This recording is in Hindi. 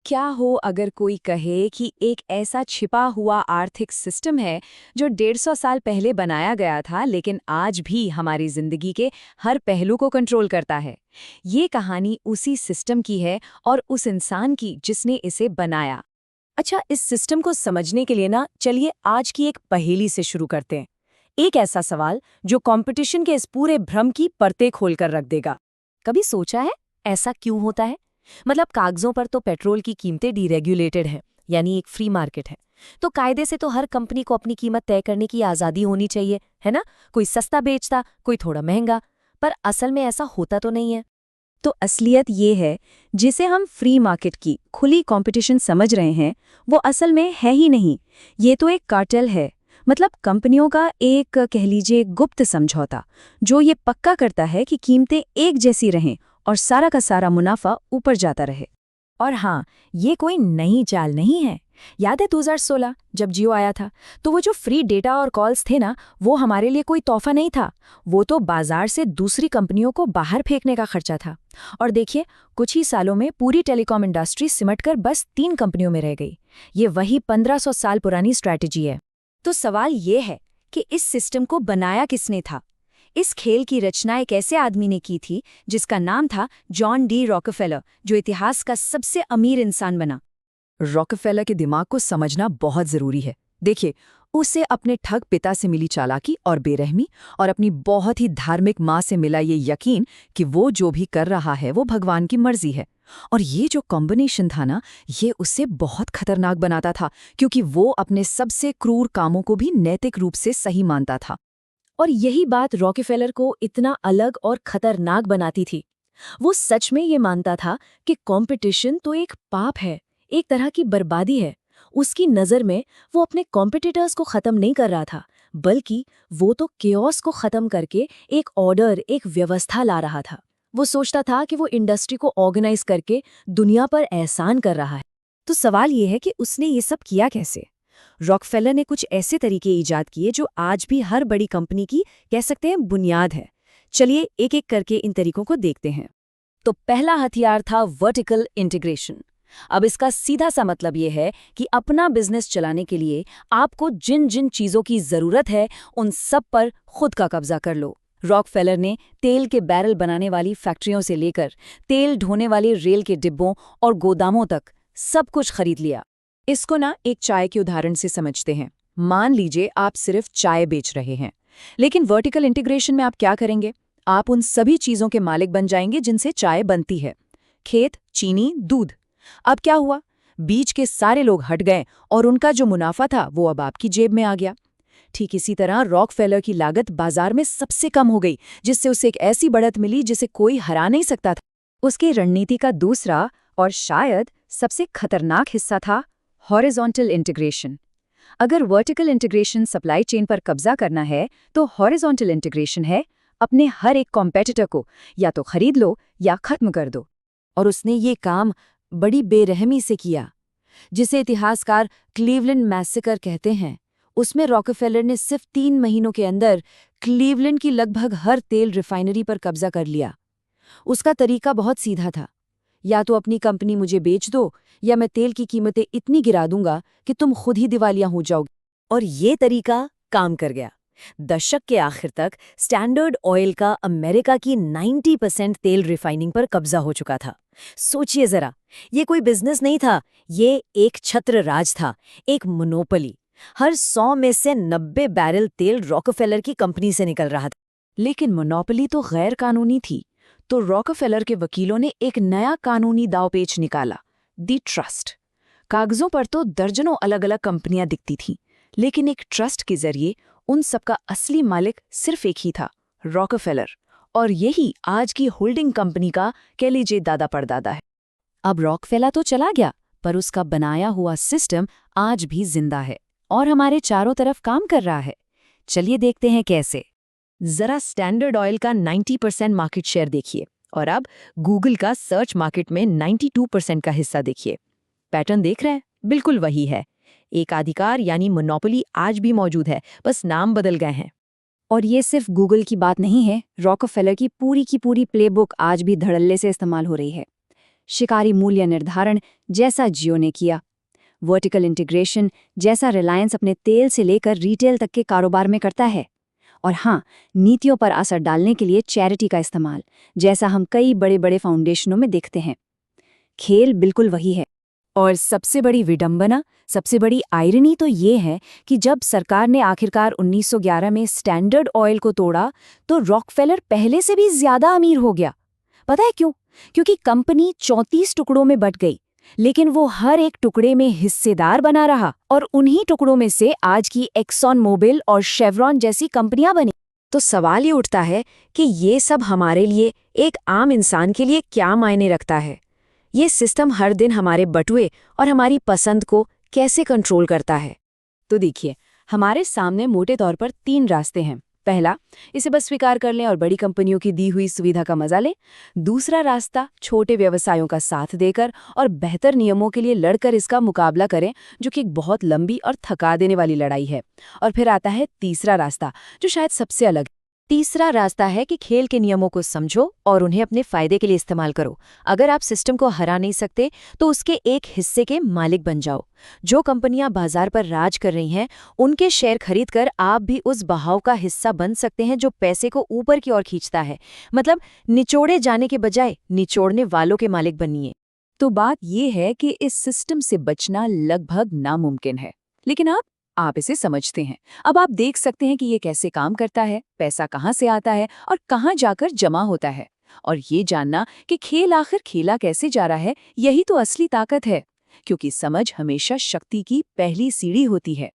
क्या हो अगर कोई कहे कि एक ऐसा छिपा हुआ आर्थिक सिस्टम है जो 150 साल पहले बनाया गया था लेकिन आज भी हमारी जिंदगी के हर पहलू को कंट्रोल करता है। ये कहानी उसी सिस्टम की है और उस इंसान की जिसने इसे बनाया। अच्छा, इस सिस्टम को समझने के लिए ना चलिए आज की एक पहेली से शुरू करते हैं। एक ऐसा सवाल जो कंपटीशन के इस पूरे भ्रम की परतें खोलकर रख देगा। कभी सोचा है ऐसा क्यों होता है? मतलब कागजों पर तो पेट्रोल की कीमतें डीरेगुलेटेड हैं, यानी एक फ्री मार्केट है, तो कायदे से तो हर कंपनी को अपनी कीमत तय करने की आज़ादी होनी चाहिए, है ना? कोई सस्ता बेचता, कोई थोड़ा महंगा, पर असल में ऐसा होता तो नहीं है। तो असलियत ये है, जिसे हम फ्री मार्केट की खुली कंपटीशन समझ रहे हैं, वो असल में है ही नहीं। ये तो एक कार्टेल है, मतलब कंपनियों का एक कह लीजिए गुप्त समझौता, जो ये पक्का करता है कि कीमतें एक जैसी रहें और सारा का सारा मुनाफा ऊपर जाता रहे। और हाँ, ये कोई नई चाल नहीं है। याद है 2016 जब जियो आया था, तो वो जो फ्री डेटा और कॉल्स थे ना, वो हमारे लिए कोई तोहफा नहीं था, वो तो बाजार से दूसरी कंपनियों को बाहर फेंकने का खर्चा था। और देखिए, कुछ ही सालों में पूरी टेलीकॉम इंडस्ट्री सिमटकर बस 3 कंपनियों में रह गई। ये वही 1500 साल पुरानी स्ट्रैटेजी है। तो सवाल ये है कि इस सिस्टम को बनाया किसने था? इस खेल की रचना एक ऐसे आदमी ने की थी जिसका नाम था जॉन डी रॉकफेलर, जो इतिहास का सबसे अमीर इंसान बना। रॉकफेलर के दिमाग को समझना बहुत जरूरी है। देखिए, उसे अपने ठग पिता से मिली चालाकी और बेरहमी, और अपनी बहुत ही धार्मिक माँ से मिला ये यकीन कि वो जो भी कर रहा है वो भगवान की मर्जी है। और ये जो कॉम्बिनेशन था ना, ये उसे बहुत खतरनाक बनाता था, क्योंकि वो अपने सबसे क्रूर कामों को भी नैतिक रूप से सही मानता था। और यही बात रॉकफेलर को इतना अलग और खतरनाक बनाती थी। वो सच में ये मानता था कि कंपटीशन तो एक पाप है, एक तरह की बर्बादी है। उसकी नज़र में वो अपने कॉम्पिटिटर्स को ख़त्म नहीं कर रहा था, बल्कि वो तो केओस को ख़त्म करके एक ऑर्डर, एक व्यवस्था ला रहा था। वो सोचता था कि वो इंडस्ट्री को ऑर्गेनाइज करके दुनिया पर एहसान कर रहा है। तो सवाल ये है कि उसने ये सब किया कैसे? रॉकफेलर ने कुछ ऐसे तरीके ईजाद किए जो आज भी हर बड़ी कंपनी की कह सकते हैं बुनियाद है। चलिए एक एक करके इन तरीकों को देखते हैं। तो पहला हथियार था वर्टिकल इंटीग्रेशन। अब इसका सीधा सा मतलब ये है कि अपना बिजनेस चलाने के लिए आपको जिन जिन चीजों की जरूरत है उन सब पर खुद का कब्जा कर लो। रॉकफेलर ने तेल के बैरल बनाने वाली फैक्ट्रियों से लेकर तेल ढोने वाले रेल के डिब्बों और गोदामों तक सब कुछ खरीद लिया। इसको ना एक चाय के उदाहरण से समझते हैं। मान लीजिए आप सिर्फ चाय बेच रहे हैं, लेकिन वर्टिकल इंटीग्रेशन में आप क्या करेंगे? आप उन सभी चीजों के मालिक बन जाएंगे जिनसे चाय बनती है। खेत, चीनी, दूध। अब क्या हुआ? बीच के सारे लोग हट गए और उनका जो मुनाफा था वो अब आपकी जेब में आ गया। ठीक इसी तरह रॉकफेलर की लागत बाजार में सबसे कम हो गई, जिससे उसे एक ऐसी बढ़त मिली जिसे कोई हरा नहीं सकता था। उसकी रणनीति का दूसरा और शायद सबसे खतरनाक हिस्सा था हॉरिजॉन्टल इंटीग्रेशन। अगर वर्टिकल इंटीग्रेशन सप्लाई चेन पर कब्जा करना है, तो हॉरिजॉन्टल इंटीग्रेशन है अपने हर एक कॉम्पेटिटर को या तो खरीद लो या खत्म कर दो। और उसने ये काम बड़ी बेरहमी से किया, जिसे इतिहासकार क्लीवलैंड मैसेकर कहते हैं। उसमें रॉकफेलर ने सिर्फ 3 महीनों के अंदर क्लीवलैंड की लगभग हर तेल रिफाइनरी पर कब्जा कर लिया। उसका तरीका बहुत सीधा था, या तो अपनी कंपनी मुझे बेच दो, या मैं तेल की कीमतें इतनी गिरा दूंगा कि तुम खुद ही दिवालिया हो जाओगे। और ये तरीका काम कर गया। दशक के आखिर तक स्टैंडर्ड ऑयल का अमेरिका की 90% तेल रिफाइनिंग पर कब्जा हो चुका था। सोचिए जरा, ये कोई बिजनेस नहीं था, ये एक छत्र राज था, एक मोनोपोली। हर 100 में से 90 बैरल तेल रॉकफेलर की कंपनी से निकल रहा था। लेकिन मोनोपोली तो गैर कानूनी थी, तो रॉकफेलर के वकीलों ने एक नया कानूनी दांवपेच निकाला, दी ट्रस्ट। कागजों पर तो दर्जनों अलग अलग कंपनियां दिखती थीं, लेकिन एक ट्रस्ट के जरिए उन सबका असली मालिक सिर्फ एक ही था, रॉकफेलर। और यही आज की होल्डिंग कंपनी का कह लीजिए दादा परदादा है। अब रॉकफेलर तो चला गया, पर उसका बनाया हुआ सिस्टम आज भी जिंदा है और हमारे चारों तरफ काम कर रहा है। चलिए देखते हैं कैसे। जरा स्टैंडर्ड ऑयल का 90% मार्केट शेयर देखिए, और अब गूगल का सर्च मार्केट में 92% का हिस्सा देखिए। पैटर्न देख रहे हैं? बिल्कुल वही है। एक अधिकार यानी मोनोपोली आज भी मौजूद है, बस नाम बदल गए हैं। और ये सिर्फ गूगल की बात नहीं है, रॉकफेलर की पूरी प्लेबुक आज भी धड़ल्ले से इस्तेमाल हो रही है। शिकारी मूल्य निर्धारण जैसा जियो ने किया, वर्टिकल इंटीग्रेशन जैसा रिलायंस अपने तेल से लेकर रिटेल तक के कारोबार में करता है, और हाँ, नीतियों पर असर डालने के लिए चैरिटी का इस्तेमाल, जैसा हम कई बड़े बड़े फाउंडेशनों में देखते हैं। खेल बिल्कुल वही है। और सबसे बड़ी विडंबना, सबसे बड़ी आयरनी तो ये है कि जब सरकार ने आखिरकार 1911 में स्टैंडर्ड ऑयल को तोड़ा, तो रॉकफेलर पहले से भी ज्यादा अमीर हो गया। पता है क्यों? क्योंकि कंपनी 34 टुकड़ों में बंट गई, लेकिन वो हर एक टुकड़े में हिस्सेदार बना रहा, और उन्हीं टुकड़ों में से आज की एक्सॉन मोबिल और शेवरॉन जैसी कंपनियां बनी। तो सवाल ये उठता है कि ये सब हमारे लिए, एक आम इंसान के लिए क्या मायने रखता है? ये सिस्टम हर दिन हमारे बटुए और हमारी पसंद को कैसे कंट्रोल करता है? तो देखिए, हमारे सामने मोटे तौर पर 3 रास्ते हैं। पहला, इसे बस स्वीकार कर लें और बड़ी कंपनियों की दी हुई सुविधा का मजा लें। दूसरा रास्ता, छोटे व्यवसायों का साथ देकर और बेहतर नियमों के लिए लड़कर इसका मुकाबला करें, जो कि एक बहुत लंबी और थका देने वाली लड़ाई है। और फिर आता है तीसरा रास्ता, जो शायद सबसे अलग है। तीसरा रास्ता है कि खेल के नियमों को समझो और उन्हें अपने फायदे के लिए इस्तेमाल करो। अगर आप सिस्टम को हरा नहीं सकते, तो उसके एक हिस्से के मालिक बन जाओ। जो कंपनियां बाजार पर राज कर रही हैं, उनके शेयर खरीदकर आप भी उस बहाव का हिस्सा बन सकते हैं जो पैसे को ऊपर की ओर खींचता है। मतलब निचोड़े जाने के बजाय निचोड़ने वालों के मालिक बनिए। तो बात यह है कि इस सिस्टम से बचना लगभग नामुमकिन है, लेकिन आप इसे समझते हैं। अब आप देख सकते हैं कि ये कैसे काम करता है, पैसा कहाँ से आता है और कहाँ जाकर जमा होता है। और ये जानना कि खेल आखिर खेला कैसे जा रहा है, यही तो असली ताकत है, क्योंकि समझ हमेशा शक्ति की पहली सीढ़ी होती है।